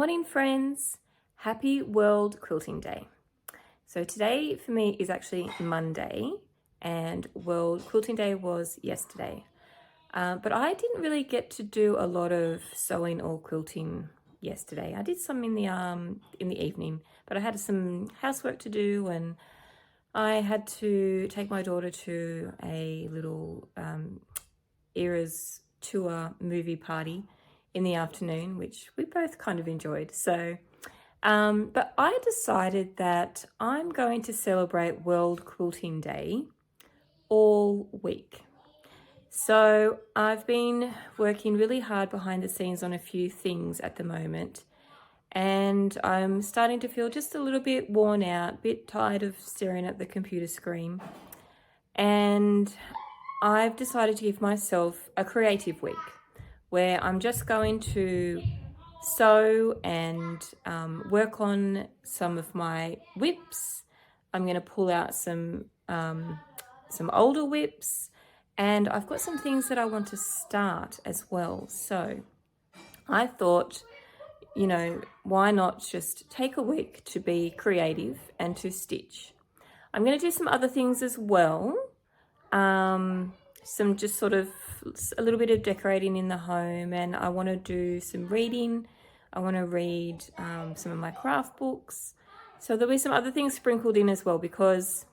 morning, friends. Happy World Quilting Day. So today for me is actually Monday and World Quilting Day was yesterday. But I didn't really get to do a lot of sewing or quilting yesterday. I did some in the evening, but I had some housework to do and I had to take my daughter to a little Eras tour movie party in the afternoon, which we both kind of enjoyed. So, but I decided that I'm going to celebrate World Quilting Day all week. So I've been working really hard behind the scenes on a few things at the moment, and I'm starting to feel just a little bit worn out, a bit tired of staring at the computer screen. And I've decided to give myself a creative week where I'm just going to sew and work on some of my whips. I'm going to pull out some older whips, and I've got some things that I want to start as well. So I thought, you know, why not just take a week to be creative and to stitch. I'm going to do some other things as well. Some just sort of a little bit of decorating in the home, and I want to do some reading. I want to read some of my craft books. So there'll be some other things sprinkled in as well, because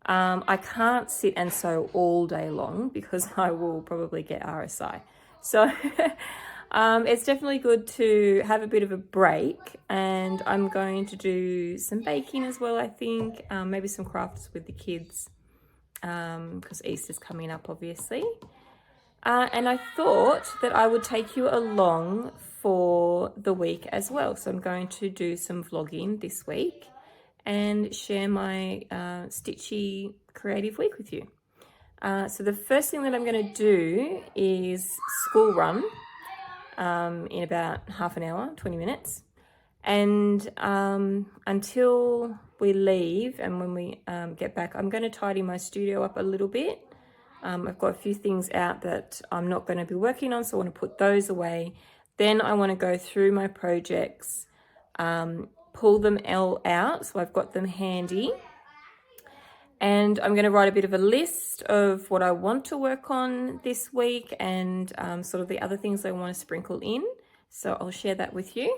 I can't sit and sew all day long because I will probably get RSI. So it's definitely good to have a bit of a break, and I'm going to do some baking as well, I think, maybe some crafts with the kids. Because Easter's coming up, obviously. And I thought that I would take you along for the week as well. So I'm going to do some vlogging this week and share my Stitchy creative week with you. So the first thing that I'm going to do is school run in about half an hour, 20 minutes. And until we leave and when we get back, I'm going to tidy my studio up a little bit. I've got a few things out that I'm not going to be working on, so I want to put those away. Then I want to go through my projects, pull them all out so I've got them handy. And I'm going to write a bit of a list of what I want to work on this week and sort of the other things I want to sprinkle in. So I'll share that with you.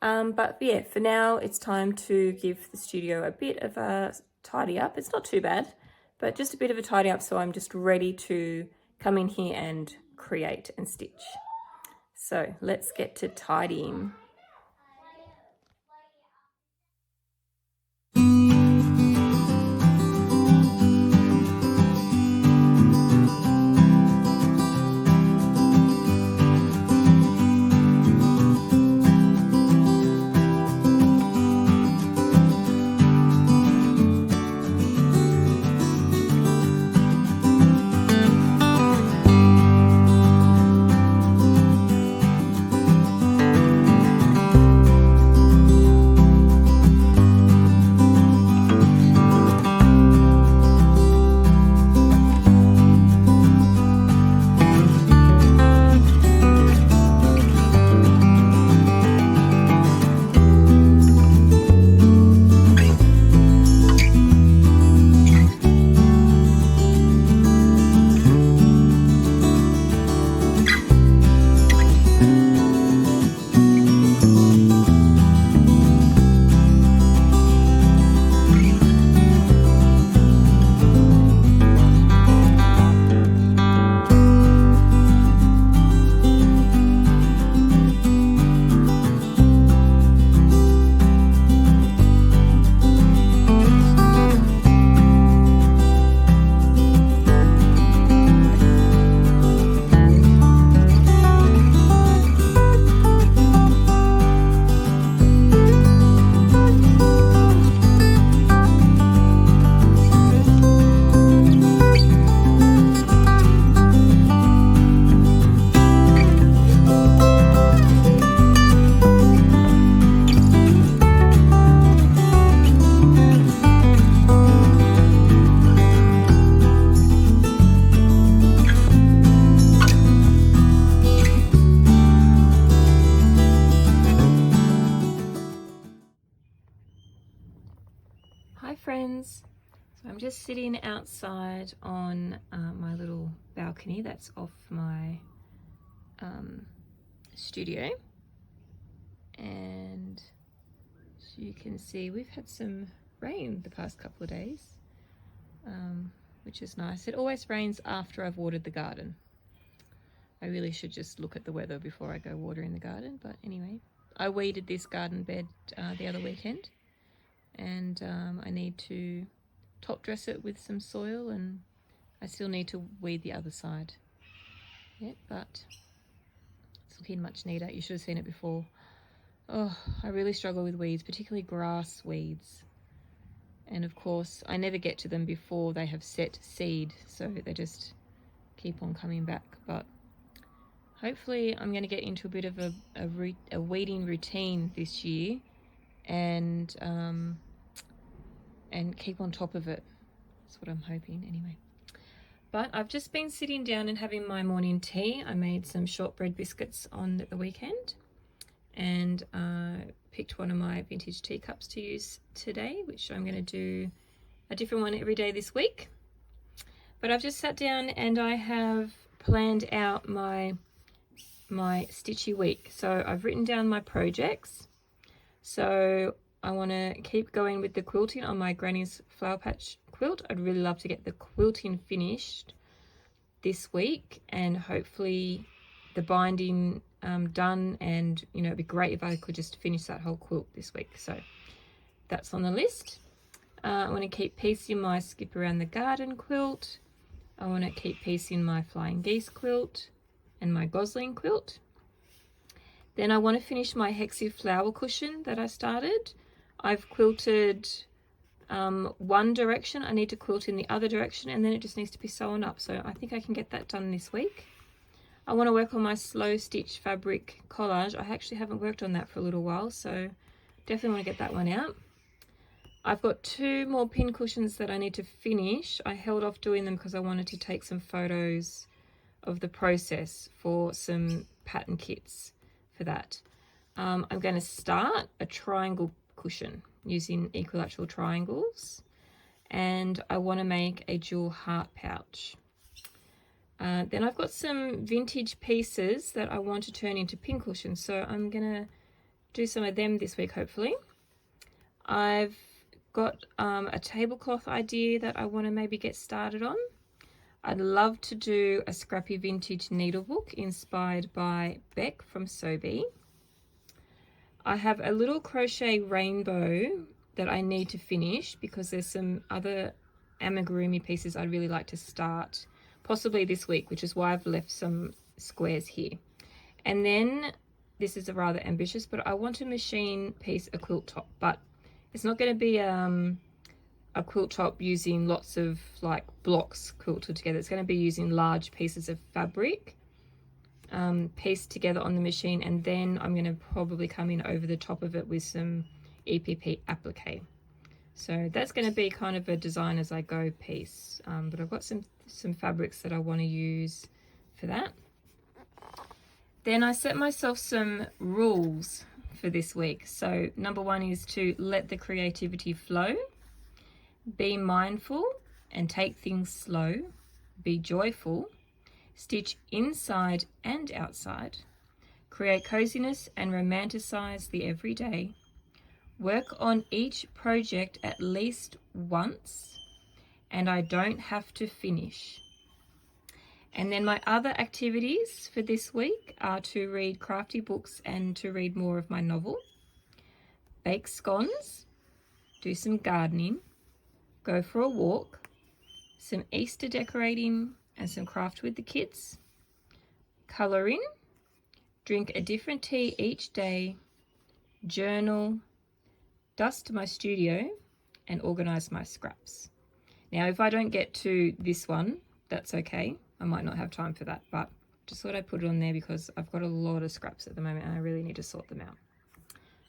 But yeah, for now, it's time to give the studio a bit of a tidy up. It's not too bad, but just a bit of a tidy up so I'm just ready to come in here and create and stitch. So let's get to tidying. Hi friends, so I'm just sitting outside on my little balcony that's off my studio, and as you can see we've had some rain the past couple of days, which is nice. It always rains after I've watered the garden. I really should just look at the weather before I go watering the garden, but anyway, I weeded this garden bed the other weekend, and I need to top dress it with some soil, and I still need to weed the other side. Yeah, but it's looking much neater. You should have seen it before. Oh, I really struggle with weeds, particularly grass weeds. And of course, I never get to them before they have set seed, so they just keep on coming back. But hopefully I'm going to get into a bit of a weeding routine this year, and keep on top of it. That's what I'm hoping anyway. But I've just been sitting down and having my morning tea. I made some shortbread biscuits on the weekend, and picked one of my vintage teacups to use today, which I'm going to do a different one every day this week. But I've just sat down and I have planned out my Stitchy week. So I've written down my projects. So I want to keep going with the quilting on my Granny's Flower Patch quilt. I'd really love to get the quilting finished this week, and hopefully the binding done, and you know, it'd be great if I could just finish that whole quilt this week. So that's on the list. I want to keep piecing my Skip Around the Garden quilt. I want to keep piecing my Flying Geese quilt and my Gosling quilt. Then I want to finish my Hexie flower cushion that I started. I've quilted one direction. I need to quilt in the other direction, and then it just needs to be sewn up. So I think I can get that done this week. I want to work on my slow stitch fabric collage. I actually haven't worked on that for a little while, so definitely want to get that one out. I've got 2 more pin cushions that I need to finish. I held off doing them because I wanted to take some photos of the process for some pattern kits for that. I'm going to start a triangle cushion using equilateral triangles, and I want to make a jewel heart pouch. Then I've got some vintage pieces that I want to turn into pin cushions, so I'm going to do some of them this week, hopefully. I've got a tablecloth idea that I want to maybe get started on. I'd love to do a scrappy vintage needlebook inspired by Beck from Sobe. I have a little crochet rainbow that I need to finish because there's some other amigurumi pieces I'd really like to start possibly this week, which is why I've left some squares here. And then this is a rather ambitious, but I want to machine piece a quilt top, but it's not going to be a quilt top using lots of like blocks quilted together. It's going to be using large pieces of fabric pieced together on the machine, and then I'm going to probably come in over the top of it with some EPP applique. So that's going to be kind of a design as I go piece, but I've got some fabrics that I want to use for that. Then I set myself some rules for this week. So number 1 is to let the creativity flow, be mindful and take things slow, be joyful, stitch inside and outside, create coziness and romanticize the everyday, work on each project at least once, and I don't have to finish. And then my other activities for this week are to read crafty books and to read more of my novel, bake scones, do some gardening, go for a walk, some Easter decorating and some craft with the kids, colouring, drink a different tea each day, journal, dust my studio, and organise my scraps. Now, if I don't get to this one, that's okay. I might not have time for that, but just thought I'd put it on there because I've got a lot of scraps at the moment and I really need to sort them out.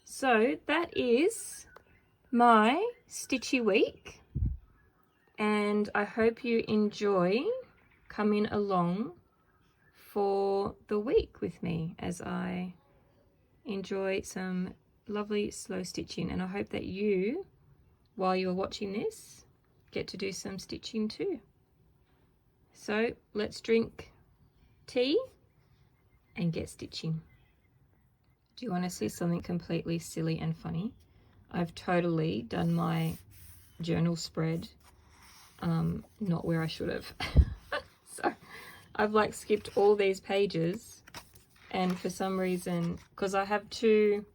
So that is my Stitchy week, and I hope you enjoy coming along for the week with me as I enjoy some lovely slow stitching, and I hope that you while you're watching this, get to do some stitching too. So let's drink tea and get stitching. Do you want to see something completely silly and funny? I've totally done my journal spread not where I should have. So I've like skipped all these pages, and for some reason, because I have two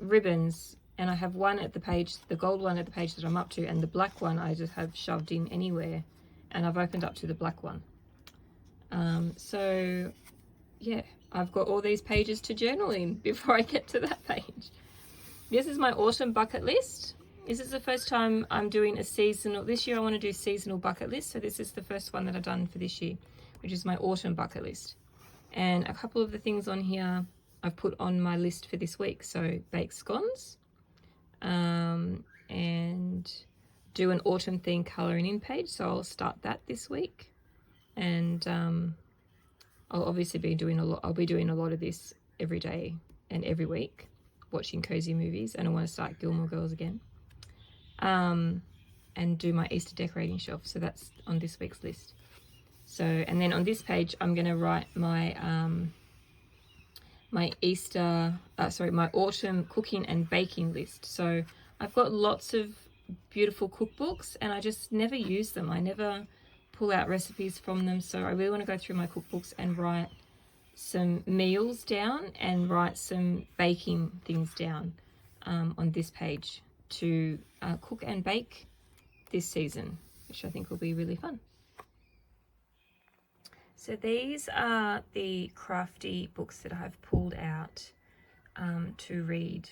ribbons and I have one at the page, the gold one at the page that I'm up to, and the black one I just have shoved in anywhere, and I've opened up to the black one. So yeah, I've got all these pages to journal in before I get to that page. This is my autumn bucket list. This is the first time I'm doing a seasonal. This year I want to do seasonal bucket list. So this is the first one that I've done for this year, which is my autumn bucket list. And a couple of the things on here I've put on my list for this week. So bake scones, and do an autumn theme colouring in page. So I'll start that this week. And I'll obviously be doing a lot. I'll be doing a lot of this every day and every week, watching cozy movies, and I want to start Gilmore Girls again. And do my Easter decorating shelf. So that's on this week's list. So, and then on this page, I'm going to write my my autumn cooking and baking list. So I've got lots of beautiful cookbooks, and I just never use them. I never pull out recipes from them. So I really want to go through my cookbooks and write some meals down and write some baking things down on this page to cook and bake this season, which I think will be really fun. So these are the crafty books that I've pulled out to read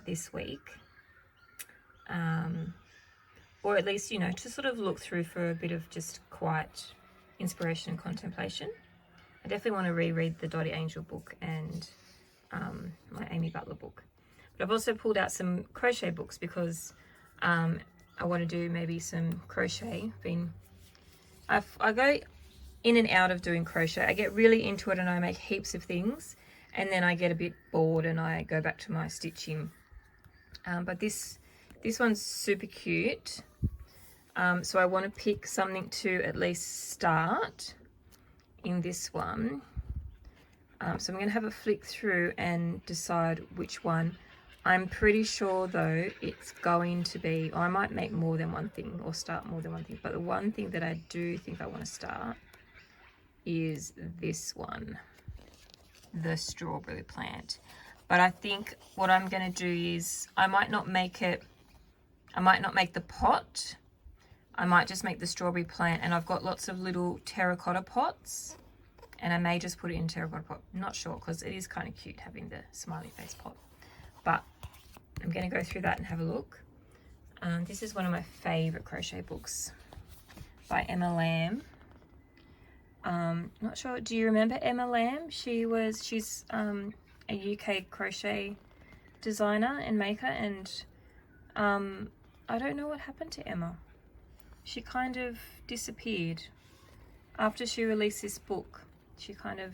this week, or at least, you know, to sort of look through for a bit of just quiet inspiration and contemplation. I definitely want to reread the Dottie Angel book and my Amy Butler book. But I've also pulled out some crochet books because I want to do maybe some crochet. I go in and out of doing crochet. I get really into it and I make heaps of things, and then I get a bit bored and I go back to my stitching. But this one's super cute. So I want to pick something to at least start in this one. So I'm going to have a flick through and decide which one. I'm pretty sure though it's going to be, or I might make more than one thing or start more than one thing, but the one thing that I do think I want to start is this one, the strawberry plant. But I think what I'm going to do is I might not make the pot. I might just make the strawberry plant, and I've got lots of little terracotta pots, and I may just put it in terracotta pot. I'm not sure, because it is kind of cute having the smiley face pot. But I'm going to go through that and have a look. This is one of my favourite crochet books by Emma Lamb. Not sure, do you remember Emma Lamb? She's a UK crochet designer and maker, and I don't know what happened to Emma. She kind of disappeared. After she released this book, she kind of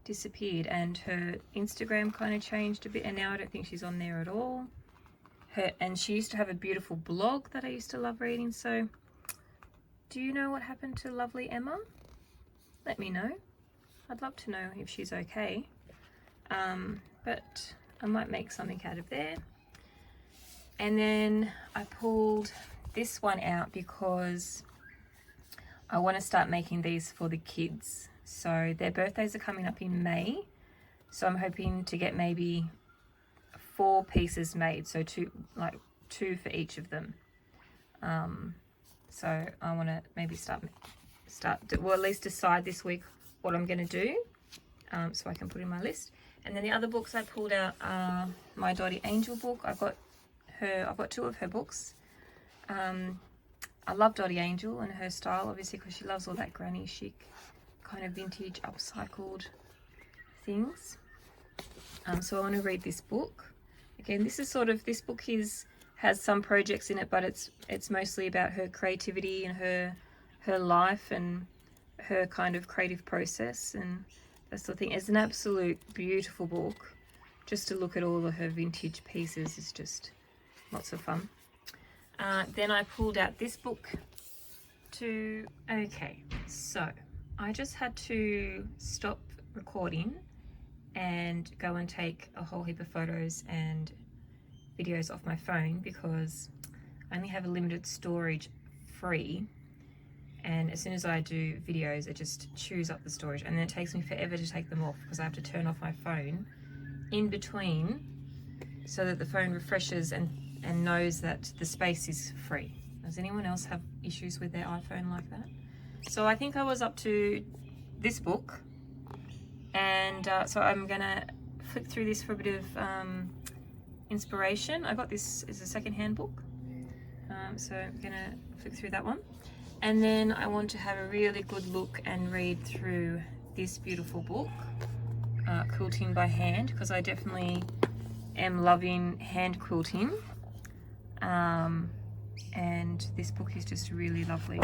disappeared, and her Instagram kind of changed a bit, and now I don't think she's on there at all. And she used to have a beautiful blog that I used to love reading. So do you know what happened to lovely Emma? Let me know. I'd love to know if she's okay. But I might make something out of there. And then I pulled this one out because I want to start making these for the kids. So their birthdays are coming up in May. So I'm hoping to get maybe 4 pieces made. So two for each of them. So I want to maybe well, at least decide this week what I'm going to do, so I can put in my list. And then the other books I pulled out are my Dottie Angel book. I've got 2 of her books. I love Dottie Angel and her style, obviously, because she loves all that granny chic kind of vintage upcycled things. So I want to read this book. Again, this book has some projects in it, but it's mostly about her creativity and her life and her kind of creative process and that sort of thing. It's an absolute beautiful book. Just to look at all of her vintage pieces is just lots of fun. Then I pulled out this book to, okay, so I just had to stop recording and go and take a whole heap of photos and videos off my phone because I only have a limited storage free, and as soon as I do videos it just chews up the storage, and then it takes me forever to take them off because I have to turn off my phone in between so that the phone refreshes and knows that the space is free. Does anyone else have issues with their iPhone like that? So I think I was up to this book, and so I'm gonna flick through this for a bit of inspiration. I got this as a second-hand book, so I'm gonna flick through that one, and then I want to have a really good look and read through this beautiful book, Quilting by Hand, because I definitely am loving hand quilting, and this book is just really lovely.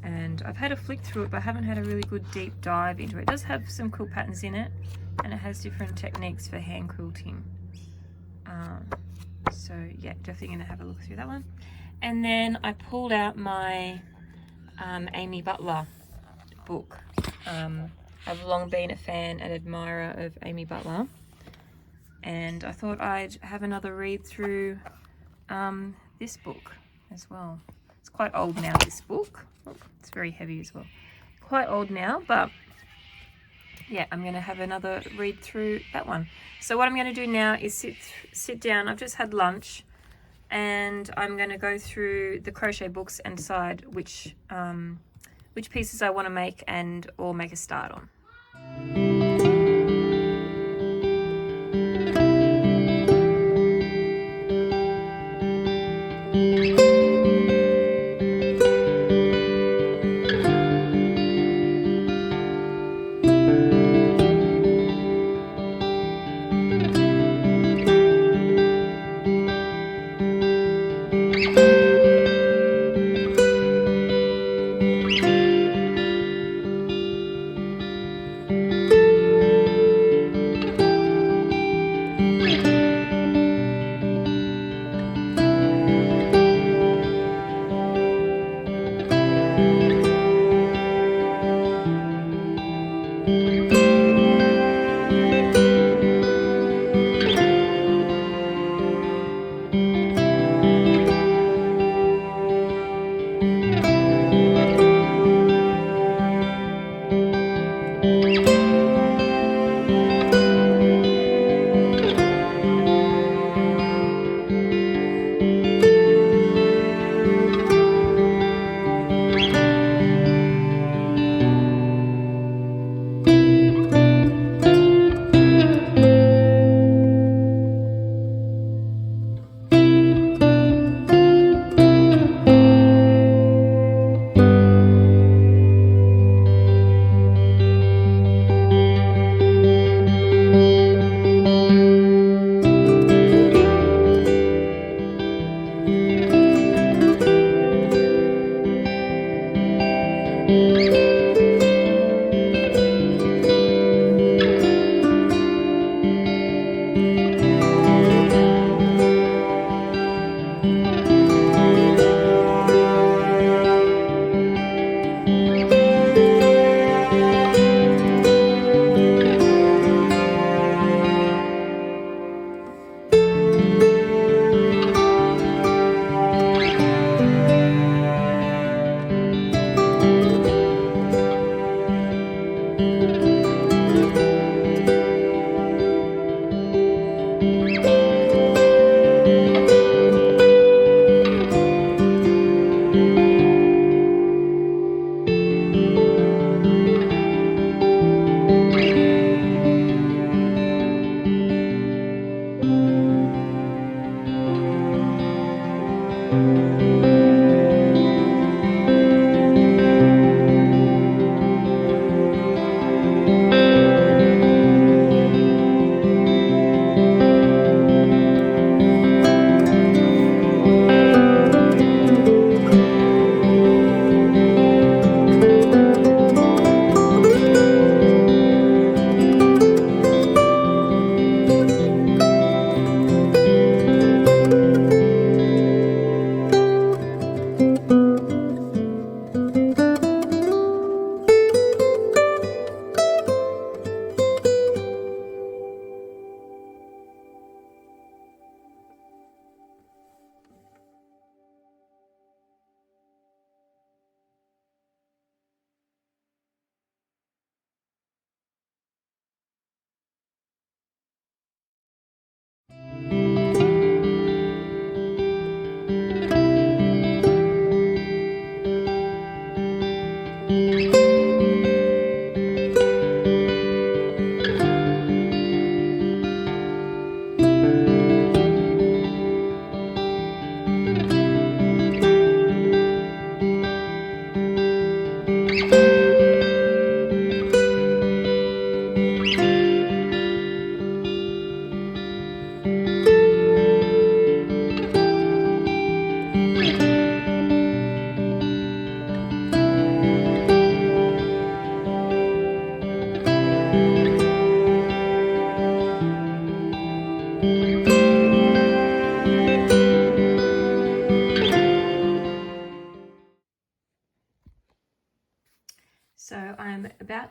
And I've had a flick through it, but I haven't had a really good deep dive into it. It does have some quilt patterns in it, and it has different techniques for hand quilting. So yeah, definitely gonna have a look through that one. And then I pulled out my Amy Butler book. I've long been a fan and admirer of Amy Butler, and I thought I'd have another read through this book as well. It's quite old now, this book. Oh, it's very heavy as well. Quite old now, but yeah, I'm going to have another read through that one. So what I'm going to do now is sit down. I've just had lunch, and I'm going to go through the crochet books and decide which pieces I want to make or make a start on.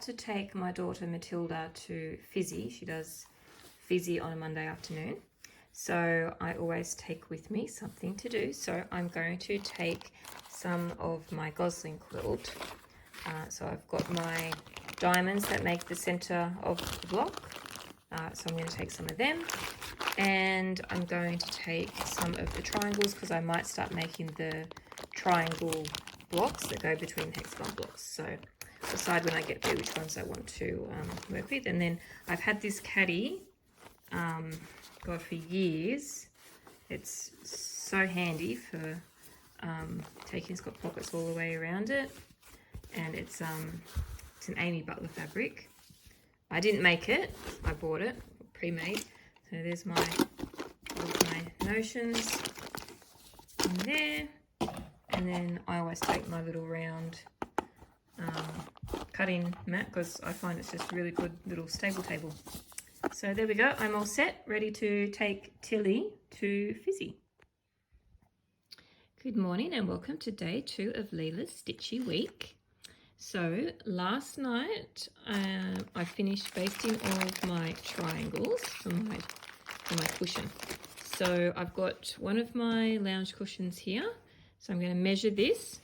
to take my daughter Matilda to Fizzy. She does Fizzy on a Monday afternoon. So I always take with me something to do. So I'm going to take some of my Gosling quilt. So I've got my diamonds that make the center of the block. So I'm going to take some of them. And I'm going to take some of the triangles because I might start making the triangle blocks that go between the hexagon blocks. So I'll decide when I get there which ones I want to work with. And then I've had this caddy, God, for years. It's so handy for taking. It's got pockets all the way around it, and it's an Amy Butler fabric. I didn't make it, I bought it pre-made. So there's all of my notions in there, and then I always take my little round cutting mat because I find it's just a really good little stable table. So there we go, I'm all set, ready to take Tilly to Fizzy. Good morning and welcome to day 2 of Leela's Stitchy week. So last night I finished basting all of my triangles for my cushion. So I've got one of my lounge cushions here. So I'm going to measure this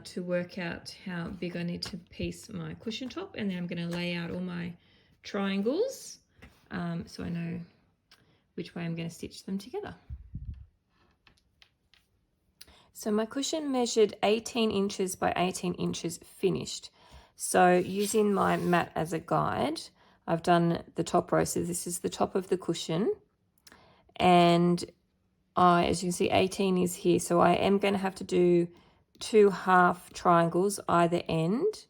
to work out how big I need to piece my cushion top, and then I'm going to lay out all my triangles so I know which way I'm going to stitch them together. So my cushion measured 18 inches by 18 inches finished. So using my mat as a guide, I've done the top row. So this is the top of the cushion. And as you can see, 18 is here. So I am going to have to do 2 half triangles either end,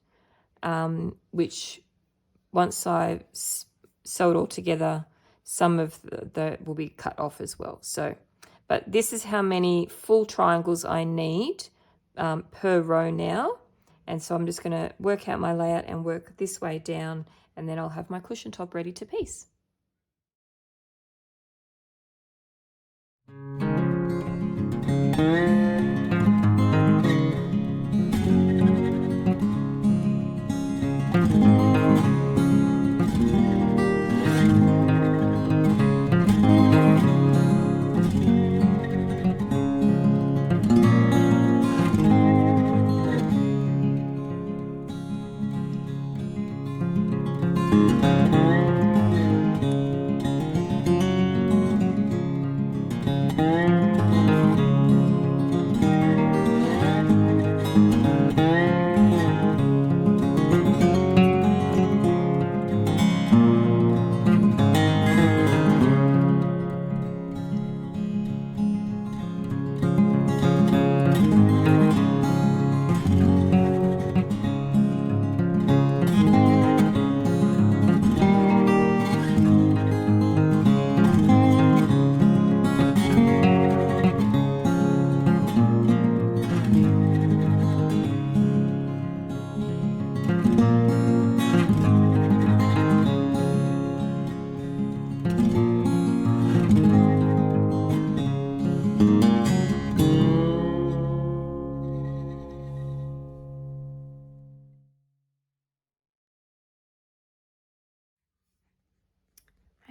which once I sew it all together, some of the will be cut off as well. So, but this is how many full triangles I need per row now. And so I'm just going to work out my layout and work this way down, and then I'll have my cushion top ready to piece.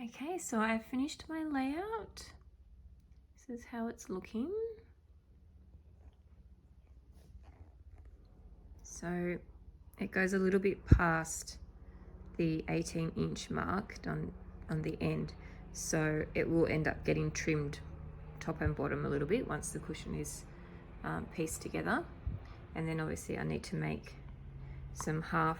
Okay, so I've finished my layout. This is how it's looking. So it goes a little bit past the 18-inch mark done on the end. So it will end up getting trimmed top and bottom a little bit once the cushion is pieced together. And then obviously I need to make some half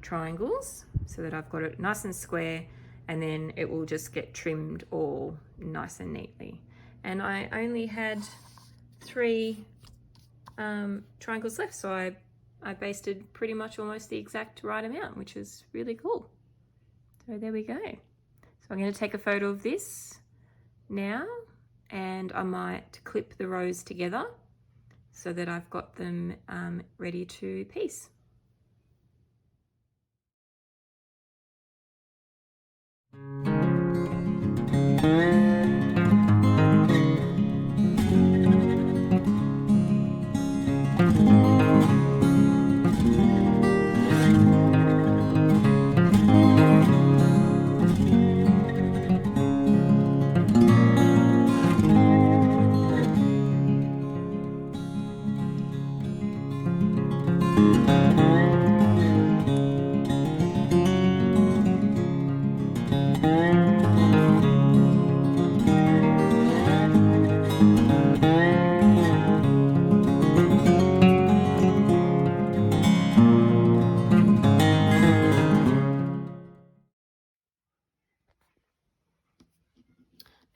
triangles so that I've got it nice and square, and then it will just get trimmed all nice and neatly. And I only had 3 triangles left, so I basted pretty much almost the exact right amount, which is really cool. So there we go. So I'm going to take a photo of this now, and I might clip the rows together so that I've got them ready to piece.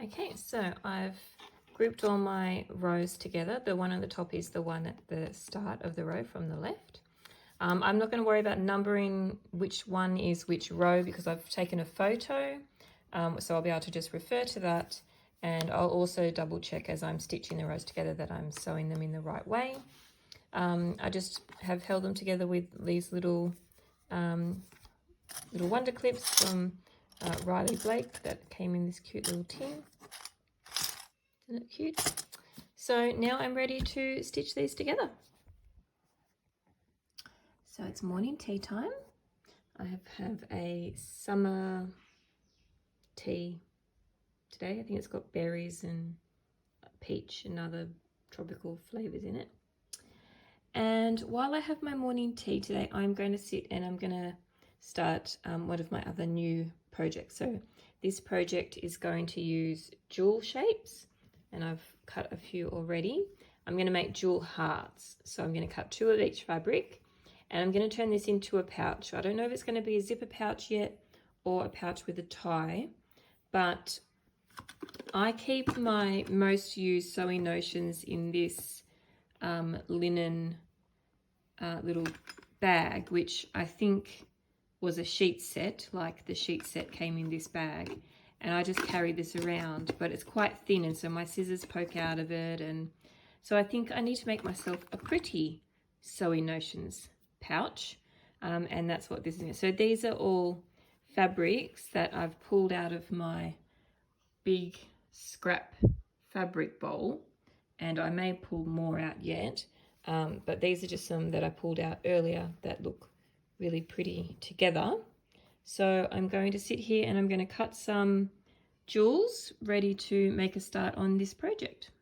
Okay, so I've grouped all my rows together. The one on the top is the one at the start of the row from the left. I'm not going to worry about numbering which one is which row because I've taken a photo, so I'll be able to just refer to that, and I'll also double check as I'm stitching the rows together that I'm sewing them in the right way. I just have held them together with these little wonder clips from Riley Blake that came in this cute little tin. Isn't it cute? So now I'm ready to stitch these together. So it's morning tea time. I have a summer tea today. I think it's got berries and peach and other tropical flavors in it. And while I have my morning tea today, I'm going to sit and I'm going to start one of my other new projects. So this project is going to use jewel shapes, and I've cut a few already. I'm going to make jewel hearts. So I'm going to cut 2 of each fabric, and I'm going to turn this into a pouch. I don't know if it's going to be a zipper pouch yet or a pouch with a tie, but I keep my most used sewing notions in this linen little bag, which I think was a sheet set, like the sheet set came in this bag, and I just carry this around, but it's quite thin, and so my scissors poke out of it, and so I think I need to make myself a pretty sewing notions pouch, and that's what this is. So these are all fabrics that I've pulled out of my big scrap fabric bowl, and I may pull more out yet, but these are just some that I pulled out earlier that look really pretty together. So I'm going to sit here and I'm going to cut some jewels ready to make a start on this project.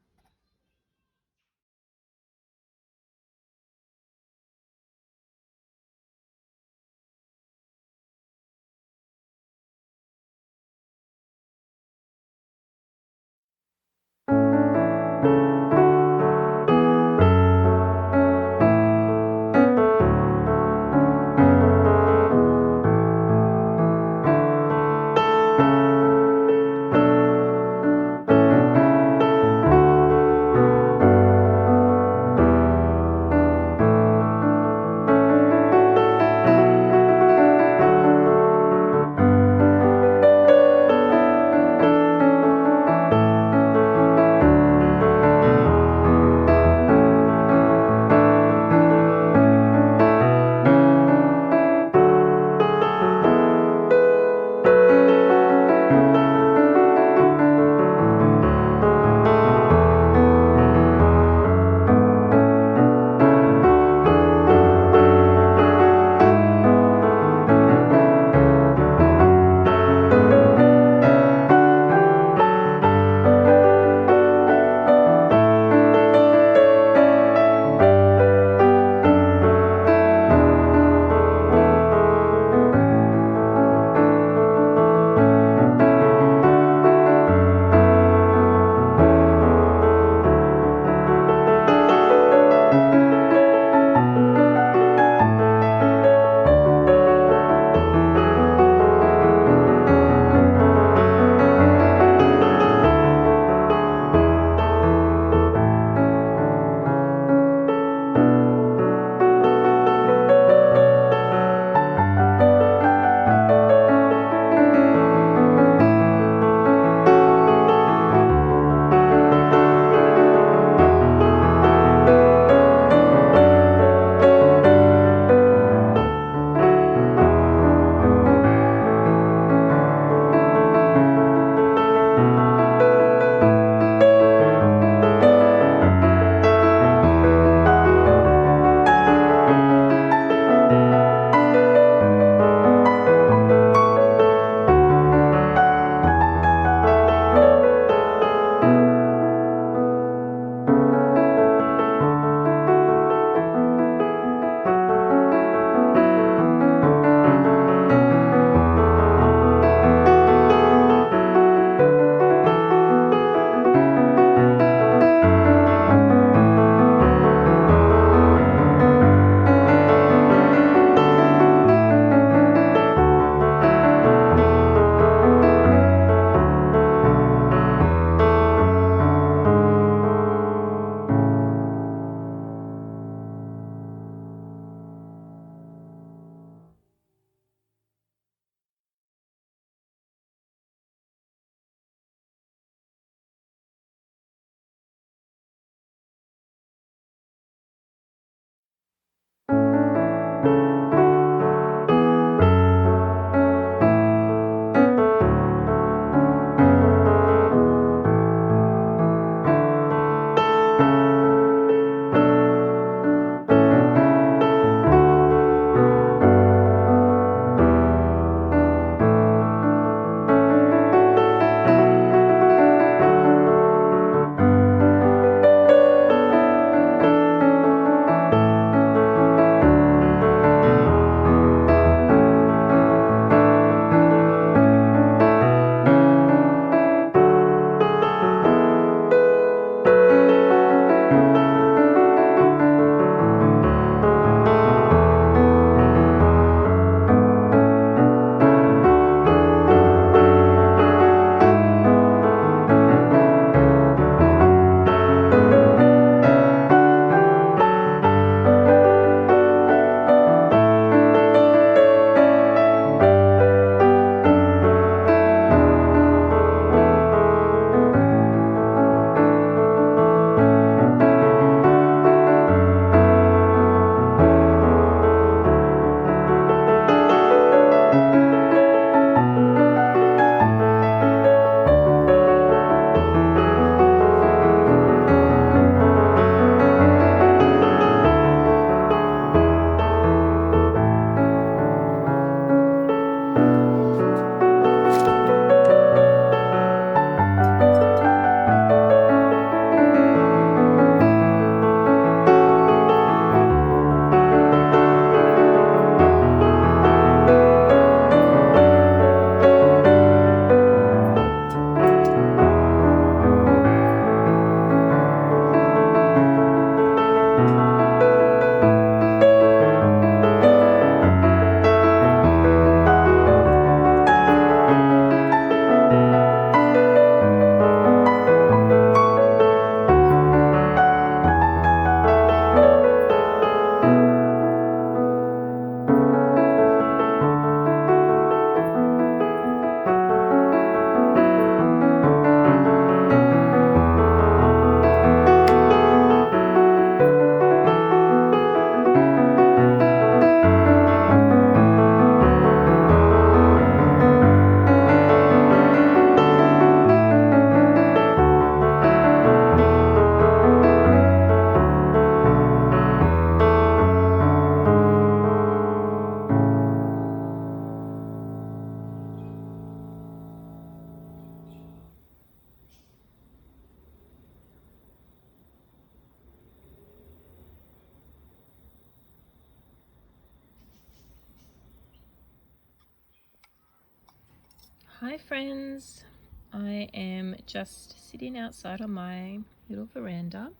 Hi friends, I am just sitting outside on my little veranda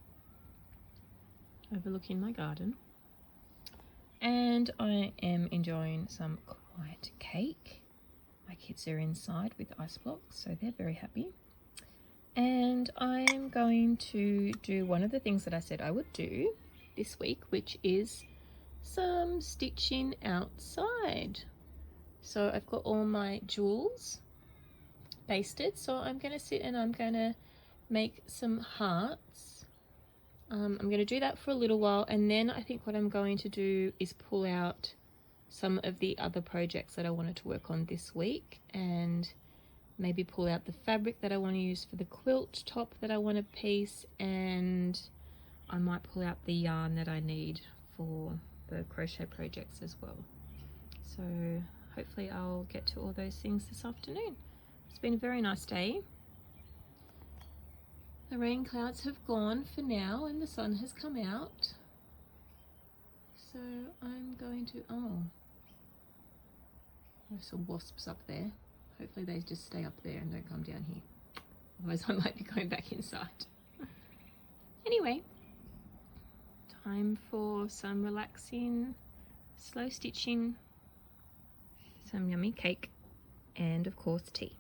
overlooking my garden, and I am enjoying some quiet cake. My kids are inside with ice blocks, so they're very happy, and I am going to do one of the things that I said I would do this week, which is some stitching outside. So I've got all my jewels basted, so I'm going to sit and I'm going to make some hearts. I'm going to do that for a little while, and then I think what I'm going to do is pull out some of the other projects that I wanted to work on this week, and maybe pull out the fabric that I want to use for the quilt top that I want to piece, and I might pull out the yarn that I need for the crochet projects as well. So hopefully I'll get to all those things this afternoon. It's been a very nice day. The rain clouds have gone for now and the sun has come out. So I'm going to, there's some wasps up there. Hopefully they just stay up there and don't come down here. Otherwise I might be going back inside. Anyway, time for some relaxing, slow stitching, some yummy cake, and of course tea.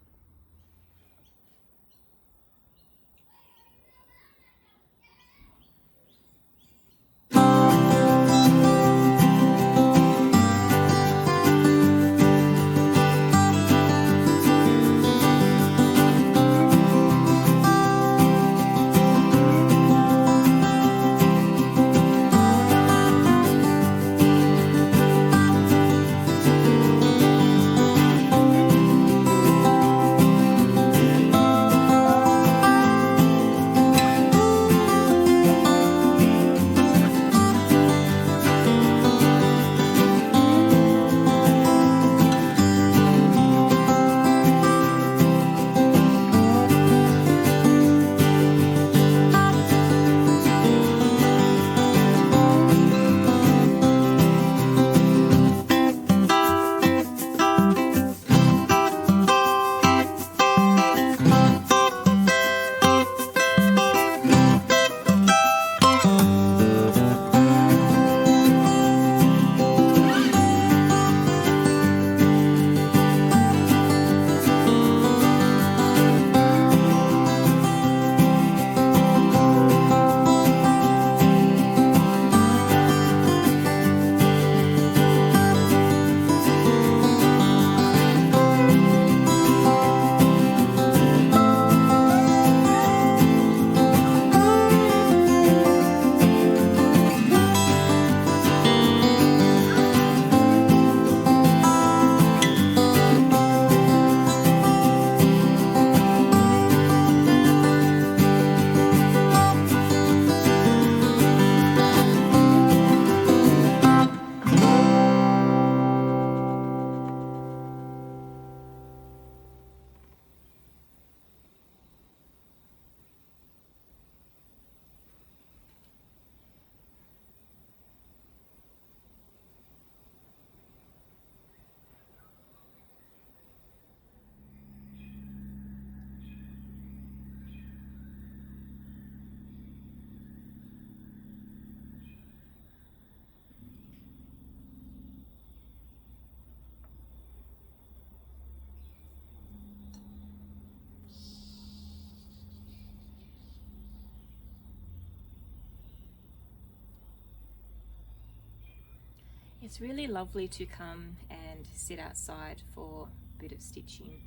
It's really lovely to come and sit outside for a bit of stitching.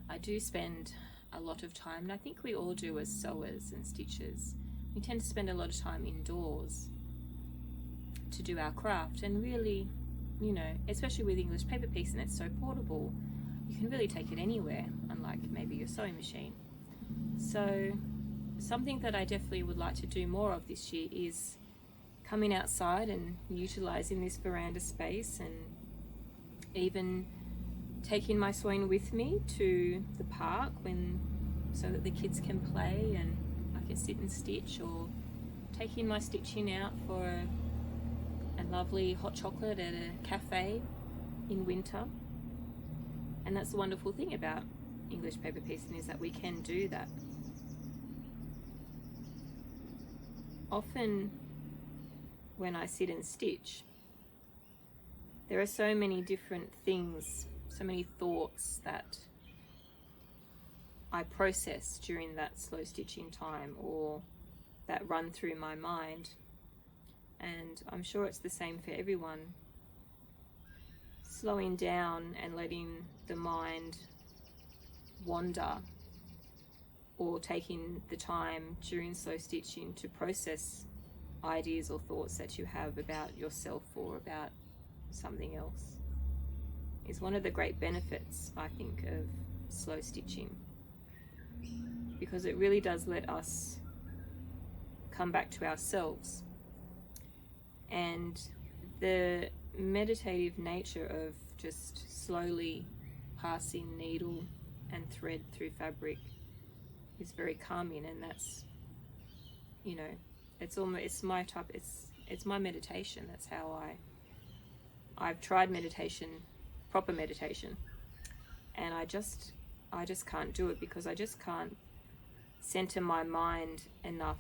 I do spend a lot of time, and I think we all do as sewers and stitchers. We tend to spend a lot of time indoors to do our craft, and really, you know, especially with English paper piece, and it's so portable, you can really take it anywhere, unlike maybe your sewing machine. So something that I definitely would like to do more of this year is coming outside and utilizing this veranda space, and even taking my sewing with me to the park so that the kids can play and I can sit and stitch, or taking my stitching out for a lovely hot chocolate at a cafe in winter. And that's the wonderful thing about English paper piecing is that we can do that. Often when I sit and stitch, there are so many different things, so many thoughts that I process during that slow stitching time, or that run through my mind. And I'm sure it's the same for everyone. Slowing down and letting the mind wander, or taking the time during slow stitching to process ideas or thoughts that you have about yourself or about something else, is one of the great benefits, I think, of slow stitching, because it really does let us come back to ourselves. And the meditative nature of just slowly passing needle and thread through fabric is very calming, and that's, you know, it's my type, it's my meditation. That's how I've tried meditation, proper meditation, and I just can't do it, because I just can't center my mind enough.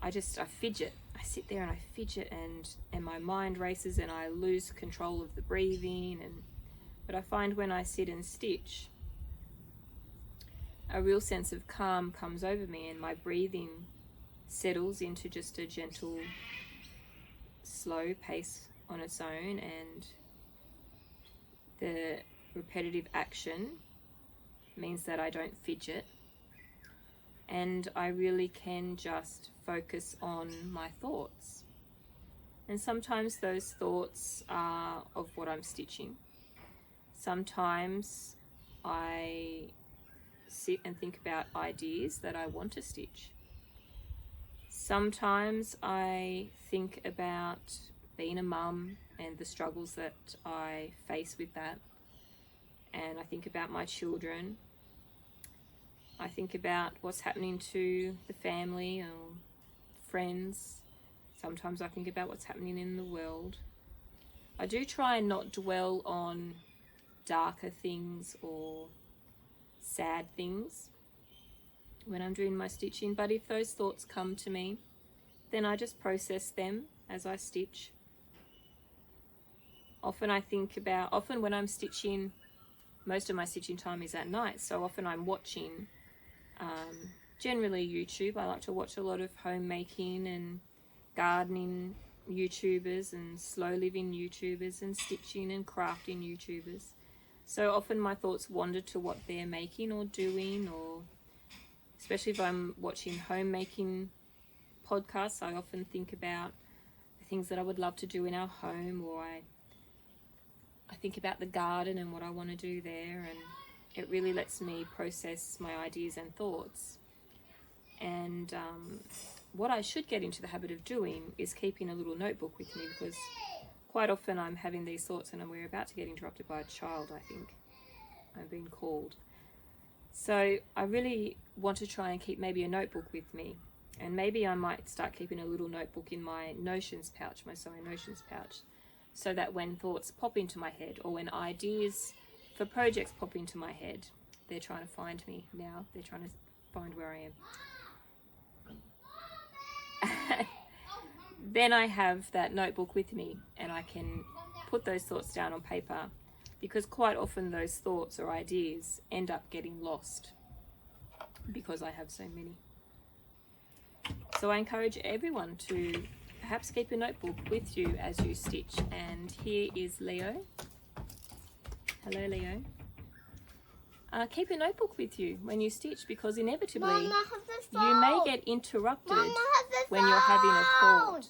I fidget. I sit there and I fidget, and my mind races, and I lose control of the breathing. But I find when I sit and stitch, a real sense of calm comes over me, and my breathing settles into just a gentle, slow pace on its own, and the repetitive action means that I don't fidget, and I really can just focus on my thoughts. And sometimes those thoughts are of what I'm stitching. Sometimes I sit and think about ideas that I want to stitch. Sometimes I think about being a mum and the struggles that I face with that. And I think about my children. I think about what's happening to the family or friends. Sometimes I think about what's happening in the world. I do try and not dwell on darker things or sad things when I'm doing my stitching, but if those thoughts come to me, then I just process them as I stitch. Often when I'm stitching, most of my stitching time is at night, so often I'm watching generally YouTube. I like to watch a lot of homemaking and gardening YouTubers and slow living YouTubers and stitching and crafting YouTubers. So often my thoughts wander to what they're making or doing, or especially if I'm watching homemaking podcasts, I often think about the things that I would love to do in our home, or I think about the garden and what I want to do there, and it really lets me process my ideas and thoughts. And what I should get into the habit of doing is keeping a little notebook with me, because quite often I'm having these thoughts and we're about to get interrupted by a child, I think. I'm being called. So I really want to try and keep maybe a notebook with me. And maybe I might start keeping a little notebook in my notions pouch, my sewing notions pouch, so that when thoughts pop into my head, or when ideas for projects pop into my head, they're trying to find me now. They're trying to find where I am. Then I have that notebook with me, and I can put those thoughts down on paper, because quite often those thoughts or ideas end up getting lost because I have so many. So I encourage everyone to perhaps keep a notebook with you as you stitch. And here is Leo. Hello, Leo. Keep a notebook with you when you stitch, because inevitably you may get interrupted when you're having a thought.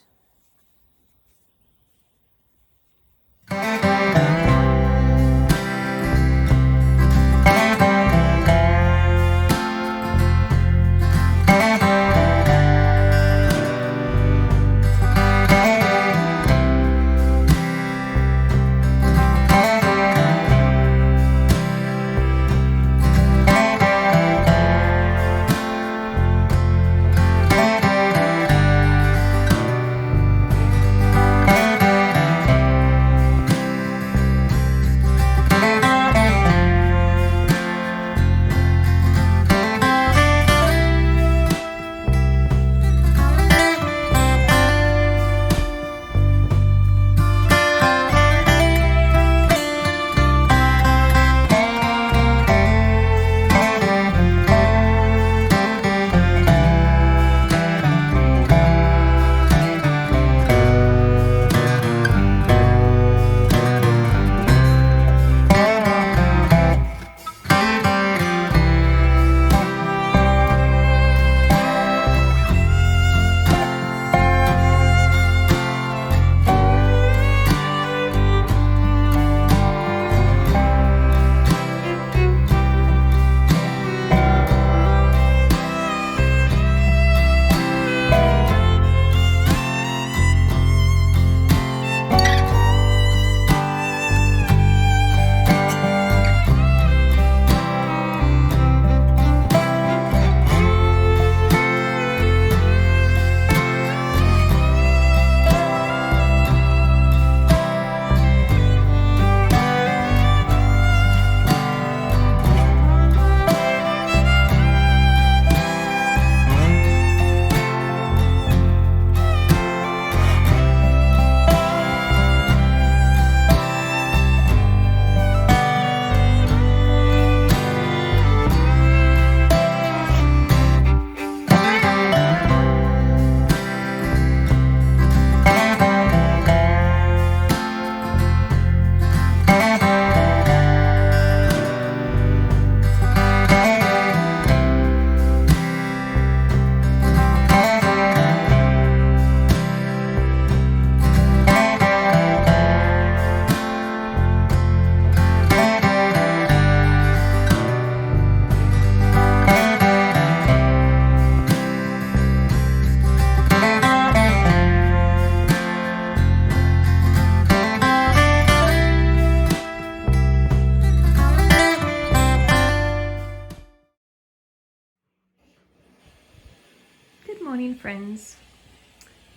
morning, friends.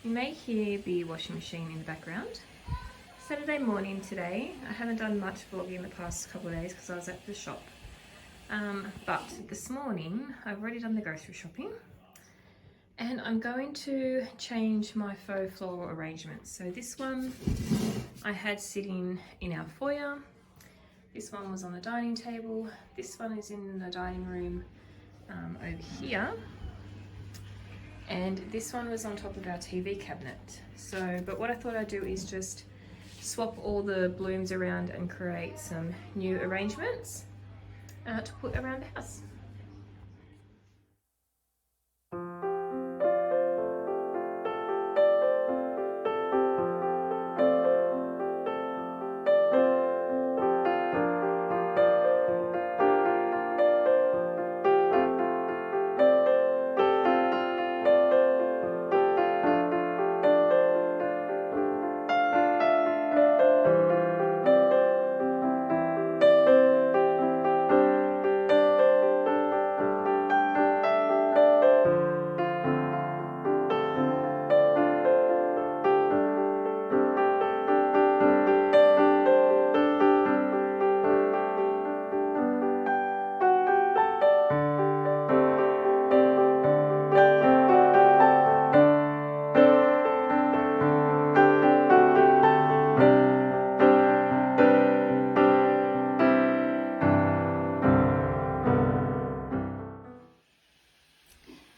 You may hear the washing machine in the background. Saturday morning today. I haven't done much vlogging the past couple of days because I was at the shop. But this morning I've already done the grocery shopping and I'm going to change my faux floral arrangements. So this one I had sitting in our foyer. This one was on the dining table. This one is in the dining room over here. And this one was on top of our TV cabinet. But what I thought I'd do is just swap all the blooms around and create some new arrangements to put around the house.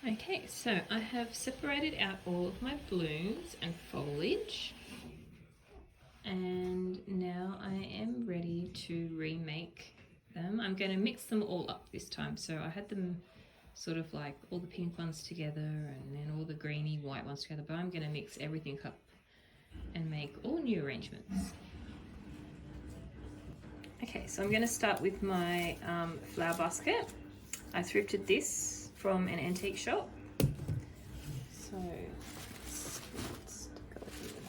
Okay, so I have separated out all of my blooms and foliage, and now I am ready to remake them. I'm going to mix them all up this time. So I had them sort of like all the pink ones together and then all the greeny white ones together, but I'm going to mix everything up and make all new arrangements. Okay, so I'm going to start with my flower basket. I thrifted this from an antique shop. So let's go here.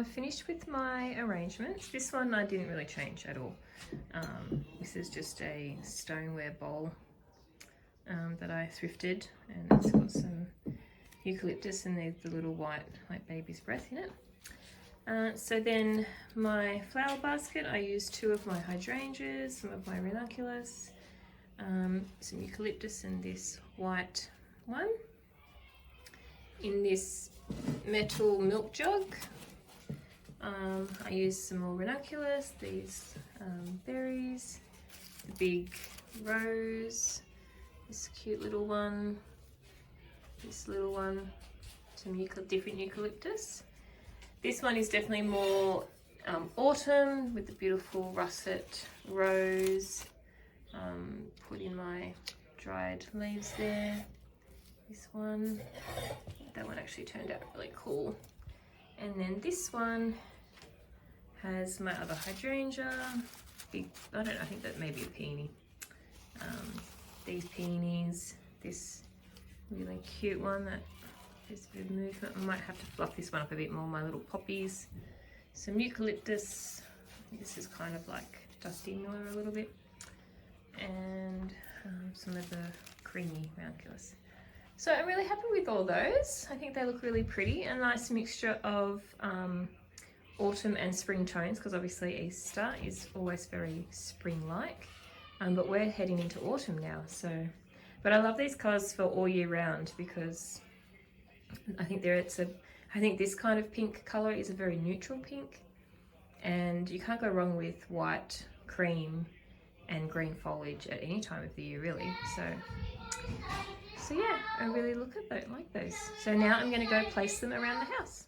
I've finished with my arrangements. This one I didn't really change at all. This is just a stoneware bowl that I thrifted, and it's got some eucalyptus and there's the little white like baby's breath in it. So then my flower basket, I used 2 of my hydrangeas, some of my ranunculus, some eucalyptus and this white one. In this metal milk jug, I used some more ranunculus, these berries, the big rose, this cute little one, this little one, some different eucalyptus. This one is definitely more autumn with the beautiful russet rose. Put in my dried leaves there. This one, that one actually turned out really cool. And then this one has my other hydrangea, big, I think that may be a peony. These peonies, this really cute one that there's a bit of movement. I might have to fluff this one up a bit more, my little poppies. Some eucalyptus, I think this is kind of like dusty miller a little bit. And some of the creamy ranunculus. So I'm really happy with all those. I think they look really pretty. A nice mixture of autumn and spring tones, because obviously Easter is always very spring-like. But we're heading into autumn now, so. But I love these colours for all year round because I think I think this kind of pink colour is a very neutral pink, and you can't go wrong with white, cream, and green foliage at any time of the year, really. So yeah, I really like those. So now I'm going to go place them around the house.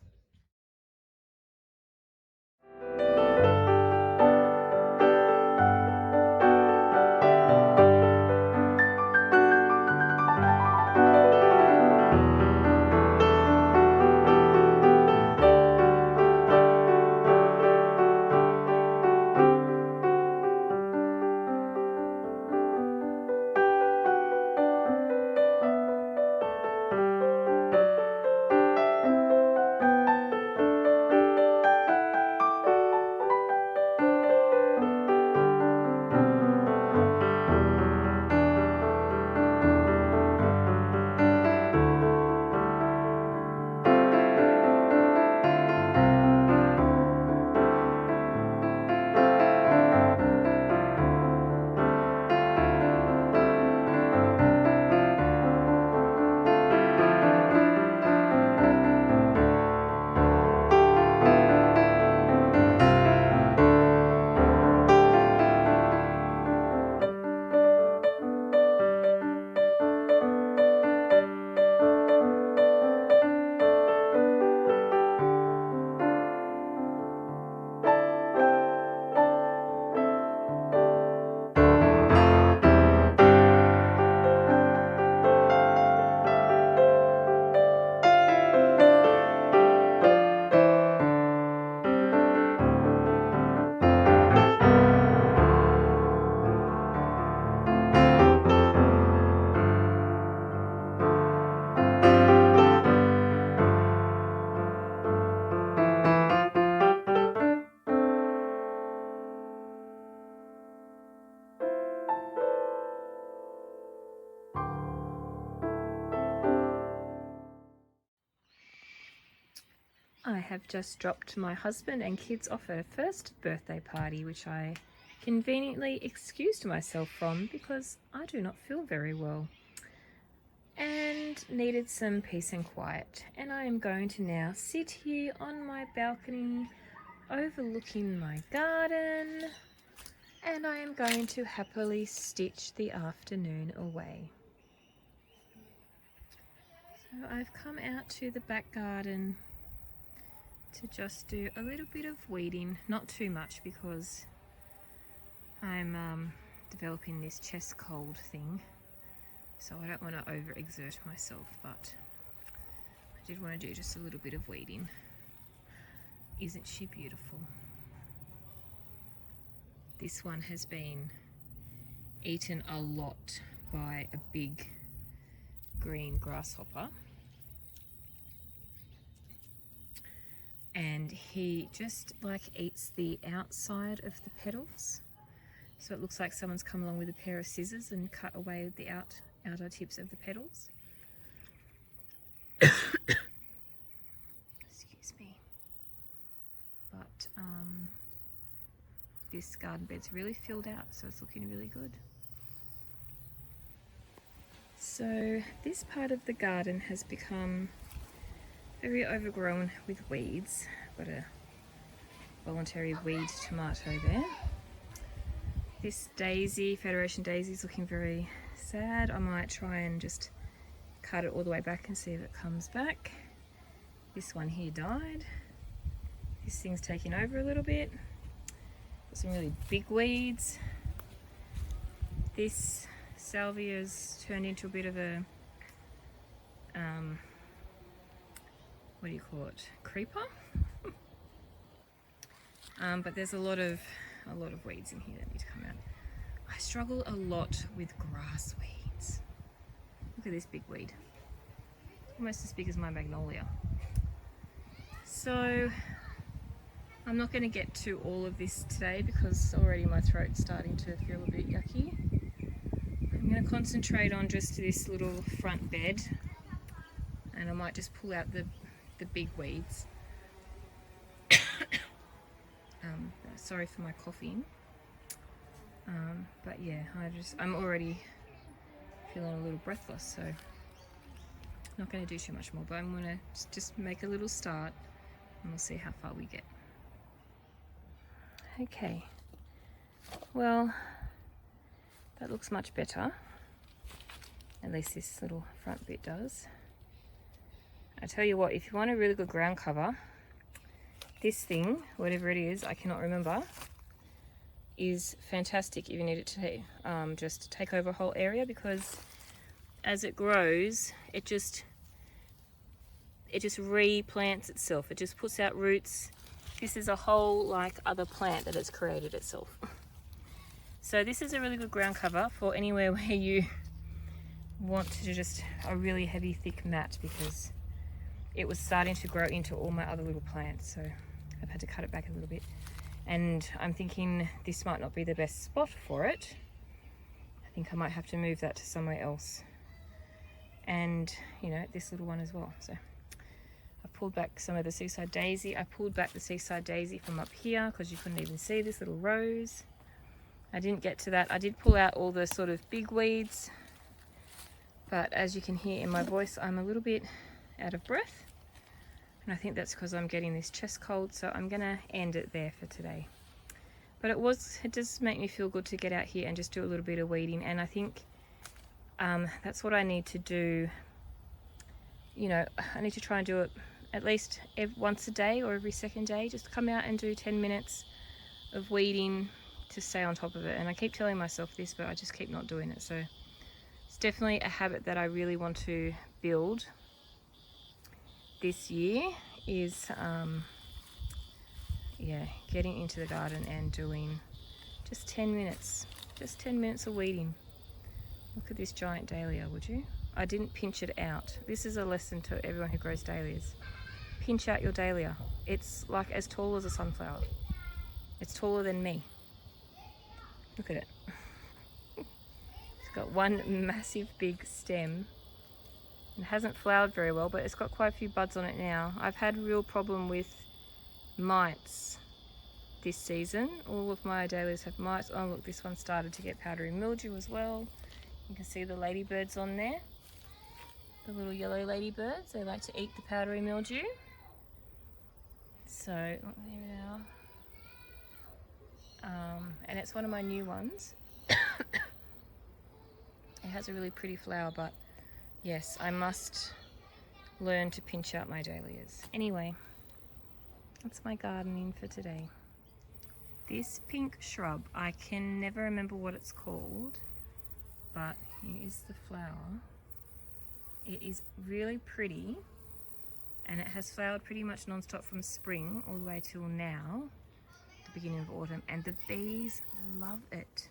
I have just dropped my husband and kids off at a first birthday party, which I conveniently excused myself from because I do not feel very well and needed some peace and quiet. And I am going to now sit here on my balcony overlooking my garden, and I am going to happily stitch the afternoon away. So I've come out to the back garden to just do a little bit of weeding, not too much because I'm developing this chest cold thing, so I don't want to overexert myself, but I did want to do just a little bit of weeding. Isn't she beautiful? This one has been eaten a lot by a big green grasshopper, and he just like eats the outside of the petals. So it looks like someone's come along with a pair of scissors and cut away the outer tips of the petals. Excuse me. But this garden bed's really filled out, so it's looking really good. So this part of the garden has become very overgrown with weeds. I've got a voluntary weed tomato there. This daisy, Federation daisy, is looking very sad. I might try and just cut it all the way back and see if it comes back. This one here died. This thing's taking over a little bit. Got some really big weeds. This salvia's turned into a bit of a what do you call it? Creeper. But there's a lot of weeds in here that need to come out. I struggle a lot with grass weeds. Look at this big weed. Almost as big as my magnolia. So I'm not going to get to all of this today because already my throat's starting to feel a bit yucky. I'm going to concentrate on just this little front bed, and I might just pull out the big weeds. Sorry for my coughing. But yeah, I'm already feeling a little breathless, so not going to do too much more, but I'm going to just make a little start and we'll see how far we get. Okay, well, that looks much better. At least this little front bit does. I tell you what, if you want a really good ground cover, this thing, whatever it is, I cannot remember, is fantastic if you need it to just take over a whole area, because as it grows, it just replants itself. It just puts out roots. This is a whole like other plant that it's created itself. So this is a really good ground cover for anywhere where you want to just a really heavy thick mat, because it was starting to grow into all my other little plants, so I've had to cut it back a little bit. And I'm thinking this might not be the best spot for it. I think I might have to move that to somewhere else. And, you know, this little one as well. So I've pulled back some of the seaside daisy. I pulled back the seaside daisy from up here because you couldn't even see this little rose. I didn't get to that. I did pull out all the sort of big weeds. But as you can hear in my voice, I'm a little bit out of breath. And I think that's because I'm getting this chest cold, so I'm gonna end it there for today. But it does make me feel good to get out here and just do a little bit of weeding, and I think that's what I need to do. You know, I need to try and do it at least once a day or every second day. Just come out and do 10 minutes of weeding to stay on top of it. And I keep telling myself this, but I just keep not doing it. So it's definitely a habit that I really want to build this year, is getting into the garden and doing just 10 minutes of weeding. Look at this giant dahlia, would you? I didn't pinch it out. This is a lesson to everyone who grows dahlias. Pinch out your dahlia. It's like as tall as a sunflower. It's taller than me. Look at it. It's got one massive big stem. It hasn't flowered very well, but it's got quite a few buds on it now. I've had a real problem with mites this season. All of my dahlias have mites. Oh look, this one started to get powdery mildew as well. You can see the ladybirds on there. The little yellow ladybirds, they like to eat the powdery mildew. So, there we are. And it's one of my new ones. It has a really pretty flower, but yes, I must learn to pinch out my dahlias. Anyway, that's my gardening for today. This pink shrub, I can never remember what it's called, but here is the flower. It is really pretty, and it has flowered pretty much non-stop from spring all the way till now, the beginning of autumn, and the bees love it.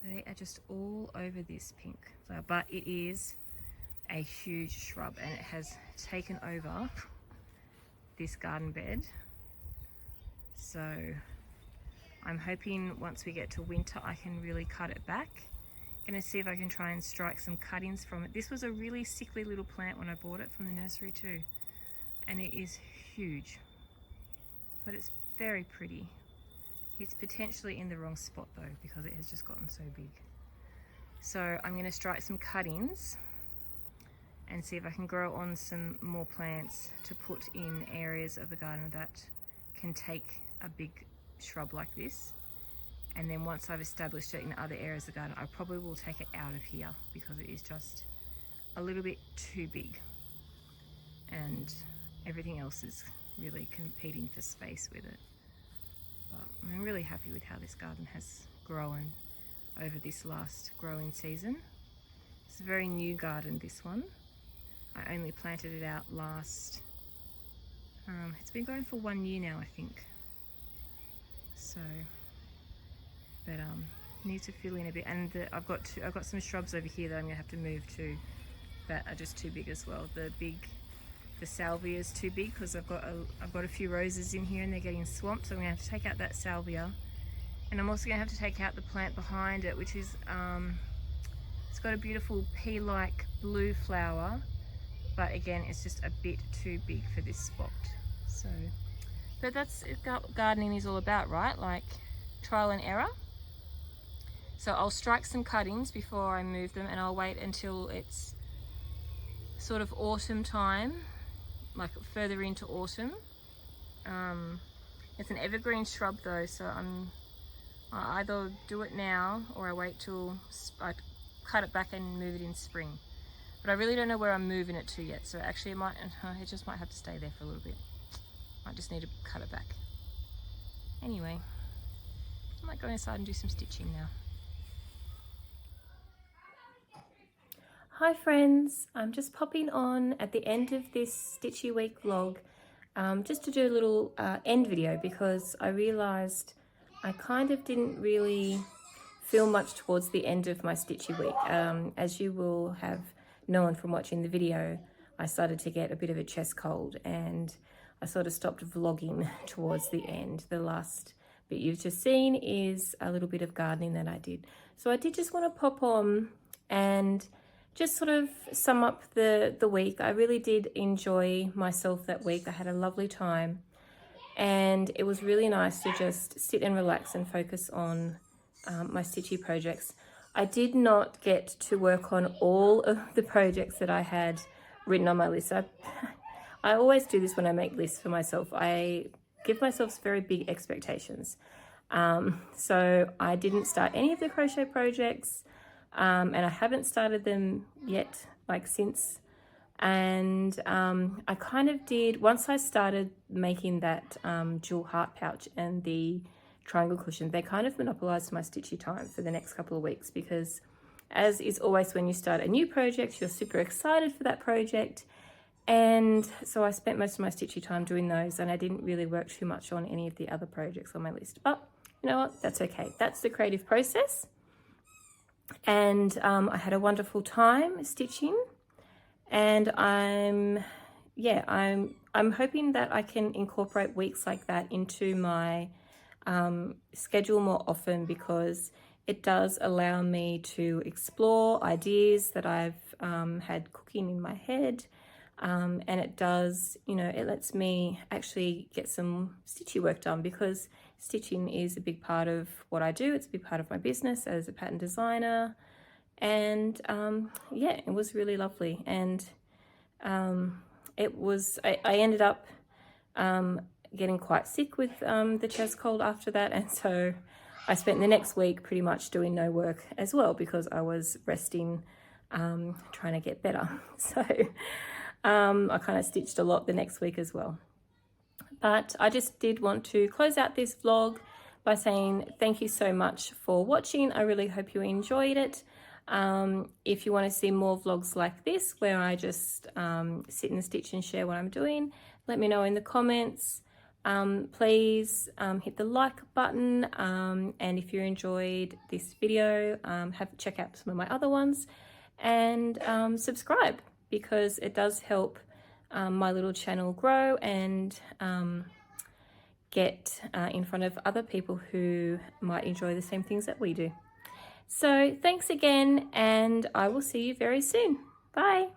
They are just all over this pink flower, but it is a huge shrub and it has taken over this garden bed. So I'm hoping once we get to winter I can really cut it back. Gonna see if I can try and strike some cuttings from it. This was a really sickly little plant when I bought it from the nursery too, and it is huge, but it's very pretty. It's potentially in the wrong spot though because it has just gotten so big. So I'm gonna strike some cuttings and see if I can grow on some more plants to put in areas of the garden that can take a big shrub like this. And then once I've established it in other areas of the garden, I probably will take it out of here because it is just a little bit too big. And everything else is really competing for space with it. But I'm really happy with how this garden has grown over this last growing season. It's a very new garden, this one. I only planted it out last, it's been going for 1 year now, I think. So, but need to fill in a bit. And I've got some shrubs over here that I'm gonna have to move too, that are just too big as well. The salvia is too big because I've got a few roses in here and they're getting swamped, so I'm gonna have to take out that salvia. And I'm also gonna have to take out the plant behind it, which is it's got a beautiful pea-like blue flower, but again it's just a bit too big for this spot. So, but that's what gardening is all about, right? Like trial and error. So I'll strike some cuttings before I move them, and I'll wait until it's sort of autumn time, like further into autumn. It's an evergreen shrub though, so I either do it now or I wait till I cut it back and move it in spring. But I really don't know where I'm moving it to yet, so actually it just might have to stay there for a little bit. I just need to cut it back. Anyway, I might go inside and do some stitching now. Hi friends, I'm just popping on at the end of this Stitchy Week vlog just to do a little end video, because I realised I kind of didn't really feel much towards the end of my Stitchy Week. As you will have known from watching the video, I started to get a bit of a chest cold and I sort of stopped vlogging towards the end. The last bit you've just seen is a little bit of gardening that I did. So I did just want to pop on and just sort of sum up the week. I really did enjoy myself that week. I had a lovely time and it was really nice to just sit and relax and focus on my Stitchy projects. I did not get to work on all of the projects that I had written on my list. I always do this when I make lists for myself. I give myself very big expectations. So I didn't start any of the crochet projects. And I haven't started them yet, like since. And I kind of did, once I started making that jewel heart pouch and the triangle cushion, they kind of monopolized my Stitchy time for the next couple of weeks, because as is always when you start a new project, you're super excited for that project. And so I spent most of my Stitchy time doing those, and I didn't really work too much on any of the other projects on my list. But you know what, that's okay. That's the creative process. And I had a wonderful time stitching, and I'm hoping that I can incorporate weeks like that into my schedule more often, because it does allow me to explore ideas that I've had cooking in my head, and it does, you know, it lets me actually get some stitchy work done, because stitching is a big part of what I do. It's a big part of my business as a pattern designer. And yeah, it was really lovely. And I ended up getting quite sick with the chest cold after that. And so I spent the next week pretty much doing no work as well, because I was resting, trying to get better. So I kind of stitched a lot the next week as well. But I just did want to close out this vlog by saying thank you so much for watching. I really hope you enjoyed it. If you want to see more vlogs like this, where I just sit and stitch and share what I'm doing, let me know in the comments. Please hit the like button, and if you enjoyed this video, check out some of my other ones, and subscribe, because it does help my little channel grow and get in front of other people who might enjoy the same things that we do. So thanks again, and I will see you very soon. Bye.